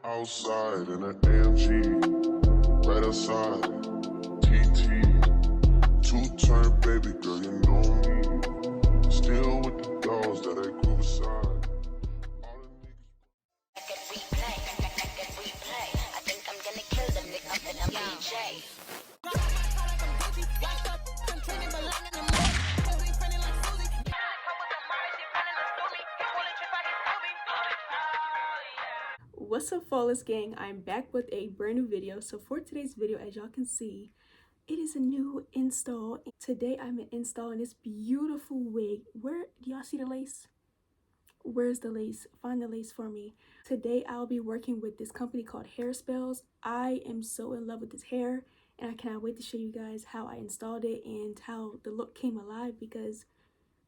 Outside in an AMG, right outside, TT, two-turn baby girl, you know me. Still with the dogs that I grew beside. All the I think I'm gonna kill them, Nick up in a BJ. What's up, flawless gang? I'm back with a brand new video. So for today's video, as y'all can see, it is a new install. Today I'm installing this beautiful wig. Where do y'all see the lace? Where's the lace? Find the lace for me. Today I'll be working with this company called Hairspells. I am so in love with this hair, and I cannot wait to show you guys how I installed it and how the look came alive, because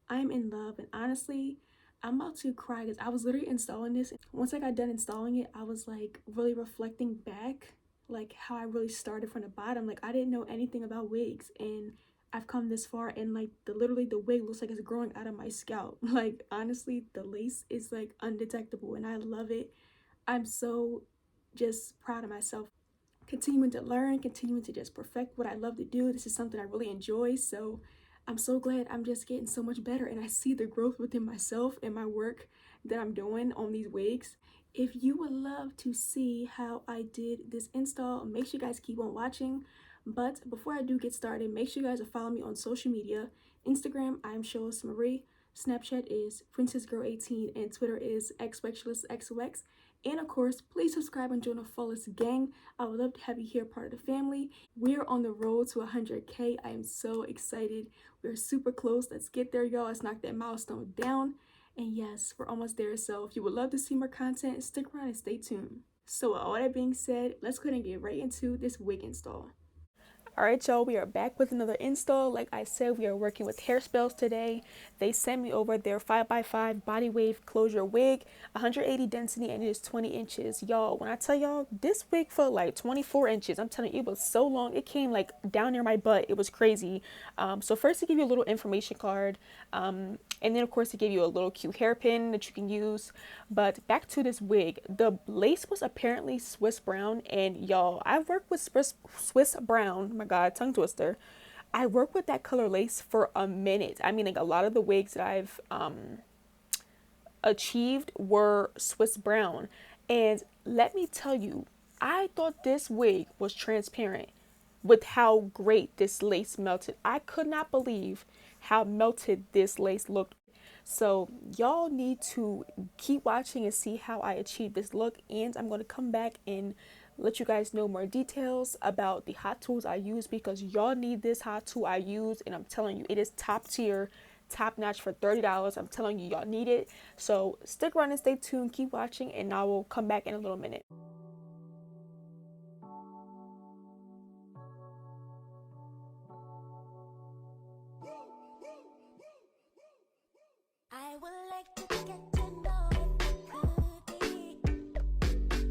I'm in love. And honestly, I'm about to cry because I was literally installing this. Once I got done installing it, I was like really reflecting back, like how I really started from the bottom. Like I didn't know anything about wigs, and I've come this far, and like literally the wig looks like it's growing out of my scalp. Like honestly, the lace is like undetectable, and I love it. I'm so just proud of myself. Continuing to learn, continuing to just perfect what I love to do. This is something I really enjoy, so I'm so glad I'm just getting so much better, and I see the growth within myself and my work that I'm doing on these wigs. If you would love to see how I did this install, make sure you guys keep on watching. But before I do get started, make sure you guys follow me on social media. Instagram, I'm Shalisha Marie. Snapchat is PrincessGirl18, and Twitter is xspecialistxox. And of course, please subscribe and join the Flawless gang. I would love to have you here, part of the family. We're on the road to 100K. I am so excited. We're super close. Let's get there, y'all. Let's knock that milestone down. And yes, we're almost there. So if you would love to see more content, stick around and stay tuned. So with all that being said, let's go ahead and get right into this wig install. Alright y'all, we are back with another install. Like I said, we are working with Hairspells today. They sent me over their 5x5 body wave closure wig, 180 density, and it is 20 inches. Y'all, when I tell y'all, this wig felt like 24 inches. I'm telling you, it was so long. It came like down near my butt. It was crazy. So first, they give you a little information card. And then of course they give you a little cute hairpin that you can use. But back to this wig, the lace was apparently Swiss brown, and y'all, I worked with Swiss brown, my god, tongue twister. I worked with that color lace for a minute. I mean, like a lot of the wigs that I've achieved were Swiss brown, and let me tell you, I thought this wig was transparent with how great this lace melted. I could not believe how melted this lace looked. So y'all need to keep watching and see how I achieved this look, and I'm going to come back and let you guys know more details about the hot tools I use, because y'all need this hot tool I use, and I'm telling you, it is top tier, top notch for $30. I'm telling you, y'all need it. So stick around and stay tuned, keep watching, and I will come back in a little minute. I would like to get to know if it could be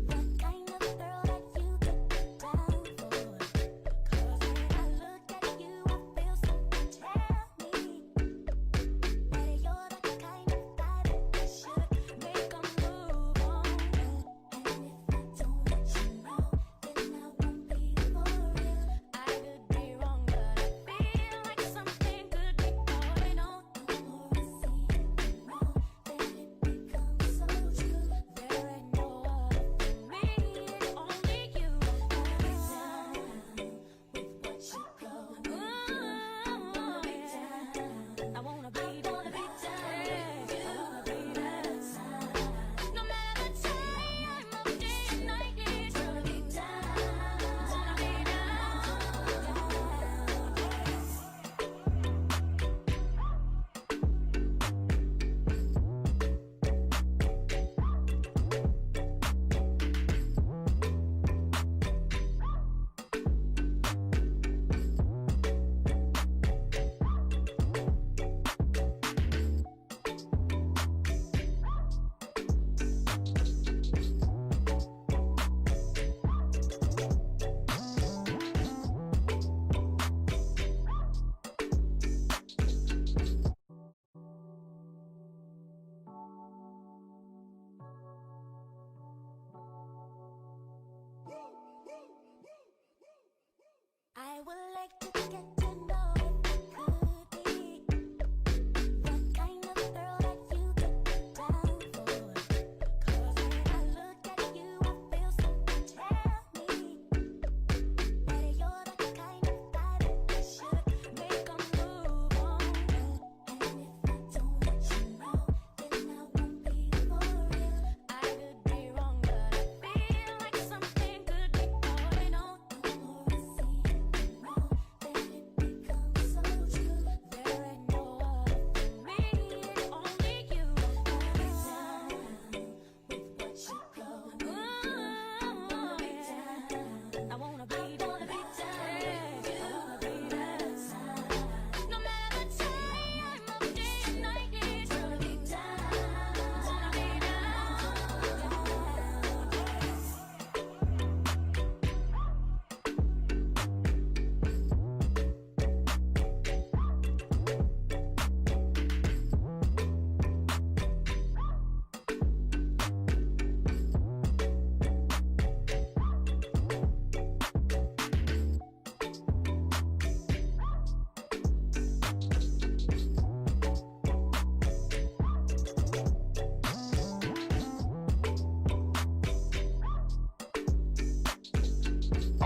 what kind of girl that you took it down for. 'Cause when I look at you, I feel something tell me that you're the kind of guy that should make a move on. And if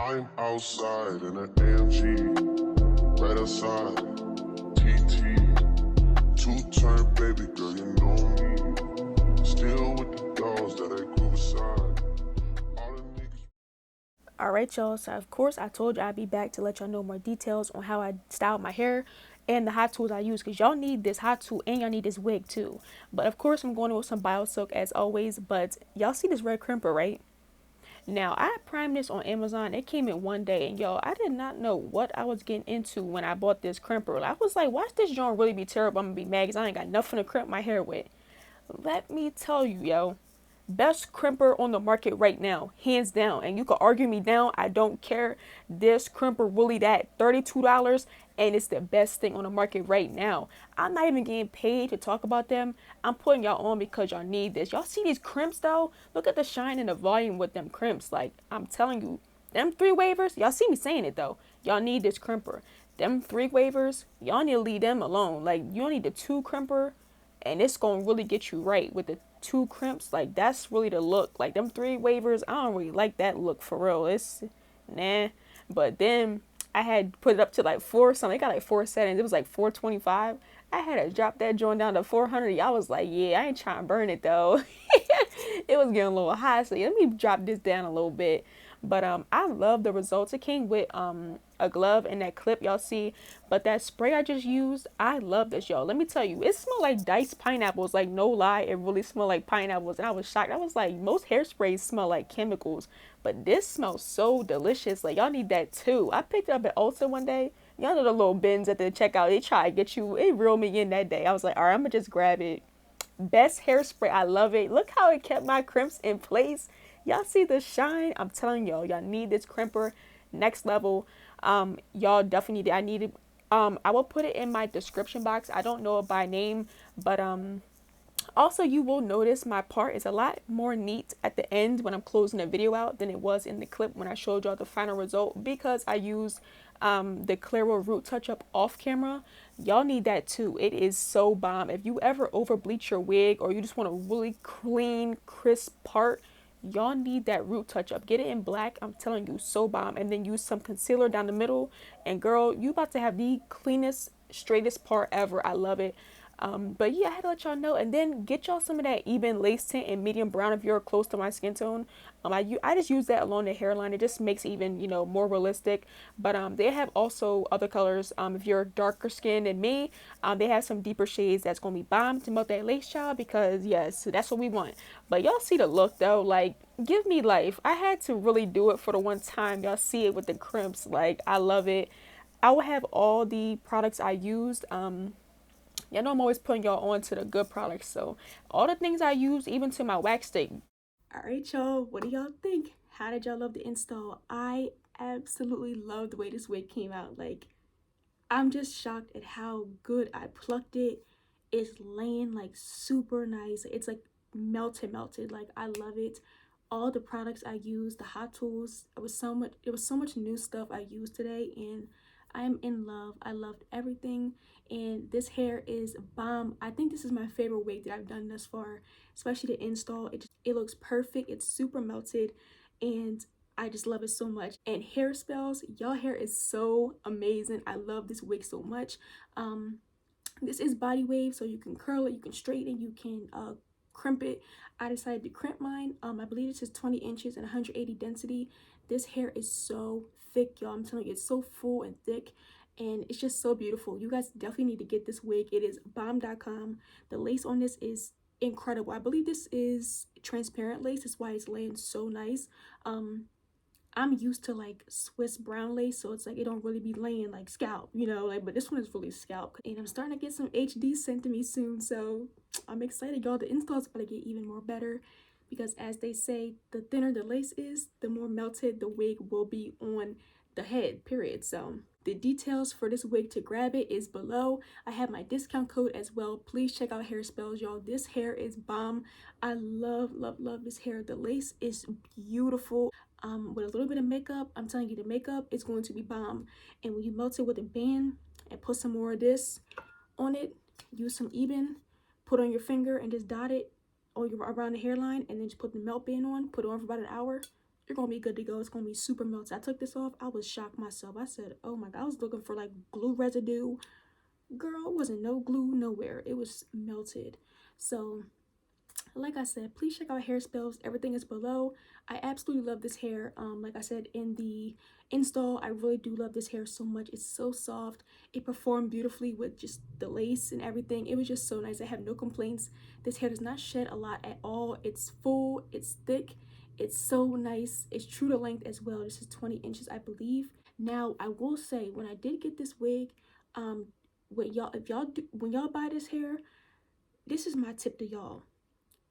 I'm outside in an AMG, right outside. TT, two-turn baby girl, you know me. Still with the dolls that I grew beside. All the niggas. Alright, y'all, so of course I told you I'd be back to let y'all know more details on how I styled my hair and the hot tools I use, because y'all need this hot tool and y'all need this wig too. But of course I'm going with some bio silk as always. But y'all see this red crimper, right? Now I primed this on Amazon. It came in one day, and y'all, I did not know what I was getting into when I bought this crimper. I was like, watch this joint really be terrible. I'm gonna be mad because I ain't got nothing to crimp my hair with. Let me tell you, yo, best crimper on the market right now, hands down. And you can argue me down, I don't care. This crimper really that $32, and it's the best thing on the market right now. I'm not even getting paid to talk about them. I'm putting y'all on because y'all need this. Y'all see these crimps though? Look at the shine and the volume with them crimps. Like, I'm telling you, them 3 wavers, y'all see me saying it though, y'all need this crimper. Them 3 wavers, y'all need to leave them alone. Like, you don't need the 2 crimper, and it's gonna really get you right with the 2 crimps. Like, that's really the look. Like, them 3 wavers, I don't really like that look for real. It's nah. But then I had put it up to like 4 something. It got like 4 settings. It was like 425. I had to drop that joint down to 400. I was like, yeah, I ain't trying to burn it though. It was getting a little hot, so let me drop this down a little bit. But I love the results. It came with a glove and that clip y'all see, but that spray I just used, I love this, y'all. Let me tell you, it smelled like diced pineapples. Like, no lie, it really smelled like pineapples, and I was shocked. I was like, most hairsprays smell like chemicals, but this smells so delicious. Like, y'all need that too. I picked it up at Ulta one day. Y'all know the little bins at the checkout, they try to get you, it reeled me in that day. I was like, all right, I'm gonna just grab it. Best hairspray, I love it. Look how it kept my crimps in place. Y'all see the shine? I'm telling y'all, y'all need this crimper. Next level. Y'all definitely need it. I need it. I will put it in my description box. I don't know it by name, but also you will notice my part is a lot more neat at the end when I'm closing the video out than it was in the clip when I showed y'all the final result, because I used the Claro root touch up off camera. Y'all need that too. It is so bomb. If you ever over bleach your wig, or you just want a really clean, crisp part, y'all need that root touch up. Get it in black. I'm telling you, so bomb. And then use some concealer down the middle, and girl, you about to have the cleanest, straightest part ever. I love it. But yeah, I had to let y'all know. And then get y'all some of that Ebin lace tint in medium brown if you're close to my skin tone. I just use that along the hairline. It just makes it even, you know, more realistic. But they have also other colors. If you're darker skin than me, they have some deeper shades that's gonna be bomb to melt that lace, child, because yes, that's what we want. But y'all see the look though, like, give me life. I had to really do it for the one time. Y'all see it with the crimps. Like, I love it. I will have all the products I used. Y'all know I'm always putting y'all on to the good products. So all the things I use, even to my wax stick. All right, y'all, what do y'all think? How did y'all love the install? I absolutely love the way this wig came out. Like, I'm just shocked at how good I plucked it. It's laying like super nice. It's like melted. Like, I love it. All the products I used, the hot tools, it was so much new stuff I used today, and I am in love. I loved everything, and this hair is bomb. I think this is my favorite wig that I've done thus far, especially the install. It looks perfect. It's super melted, and I just love it so much. And Hairspells, y'all hair is so amazing. I love this wig so much. This is body wave, so you can curl it, you can straighten it, you can crimp it. I decided to crimp mine. I believe this is 20 inches and 180 density. This hair is so thick, y'all. I'm telling you, it's so full and thick, and it's just so beautiful. You guys definitely need to get this wig. It is bomb.com. The lace on this is incredible. I believe this is transparent lace. That's why it's laying so nice. I'm used to like Swiss brown lace, so it's like it don't really be laying like scalp, you know, like, but this one is really scalp. And I'm starting to get some HD sent to me soon, so I'm excited, y'all. The install's about to get even more better, because as they say, the thinner the lace is, the more melted the wig will be on the head, period. So the details for this wig to grab it is below. I have my discount code as well. Please check out Hairspells, y'all. This hair is bomb. I love this hair. The lace is beautiful. With a little bit of makeup, I'm telling you, the makeup is going to be bomb. And when you melt it with a band and put some more of this on it, use some Ebin, put on your finger and just dot it all around the hairline, and then just put the melt band on, put it on for about an hour. you're gonna be good to go. It's gonna be super melted. I took this off. I was shocked myself. I said, oh my god, I was looking for like glue residue. Girl, it wasn't no glue nowhere. It was melted. So like I said, please check out Hairspells. Everything is below. I absolutely love this hair. Like I said in the install, I really do love this hair so much. It's so soft. It performed beautifully with just the lace and everything. It was just so nice. I have no complaints. This hair does not shed a lot at all. It's full, it's thick, it's so nice. It's true to length as well. This is 20 inches, I believe. Now, I will say, when I did get this wig, when y'all buy this hair, this is my tip to y'all.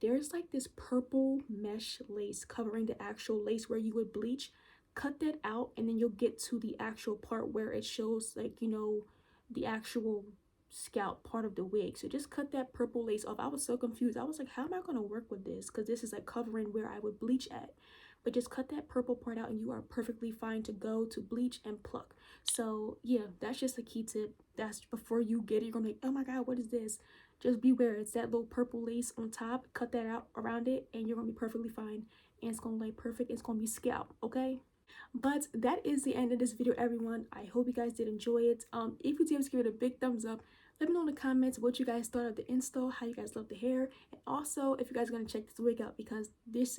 There's like this purple mesh lace covering the actual lace where you would bleach. Cut that out, and then you'll get to the actual part where it shows, like, you know, the actual scalp part of the wig. So just cut that purple lace off. I was so confused. I was like, how am I going to work with this? Because this is like covering where I would bleach at. But just cut that purple part out and you are perfectly fine to go to bleach and pluck. So yeah, that's just a key tip. That's before you get it, you're gonna be like, oh my god, what is this? Just beware, it's that little purple lace on top. Cut that out around it and you're gonna be perfectly fine. And it's gonna lay perfect. It's gonna be scalp, okay? But that is the end of this video, everyone. I hope you guys did enjoy it. If you did, just give it a big thumbs up. Let me know in the comments what you guys thought of the install, how you guys love the hair, and also if you guys are gonna check this wig out, because this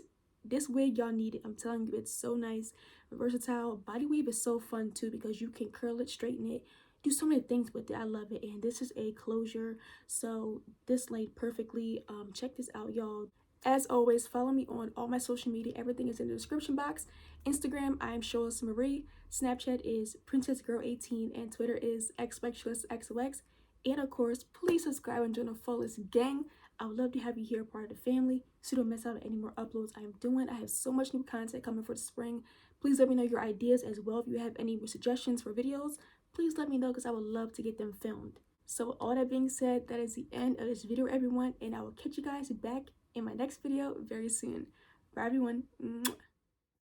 wig, y'all need it. I'm telling you, it's so nice, versatile. Body weave is so fun too, because you can curl it, straighten it, do so many things with it. I love it. And this is a closure, so this laid perfectly. Check this out, y'all. As always, follow me on all my social media. Everything is in the description box. Instagram, I am Shalishasflawless Marie. Snapchat is princessgirl18, and Twitter is xxxxox. And of course, please subscribe and join the Flawless gang. I would love to have you here, part of the family, so you don't miss out on any more uploads I am doing. I have so much new content coming for the spring. Please let me know your ideas as well. If you have any suggestions for videos, please let me know, because I would love to get them filmed. So with all that being said, that is the end of this video, everyone, and I will catch you guys back in my next video very soon. Bye, everyone. Mwah.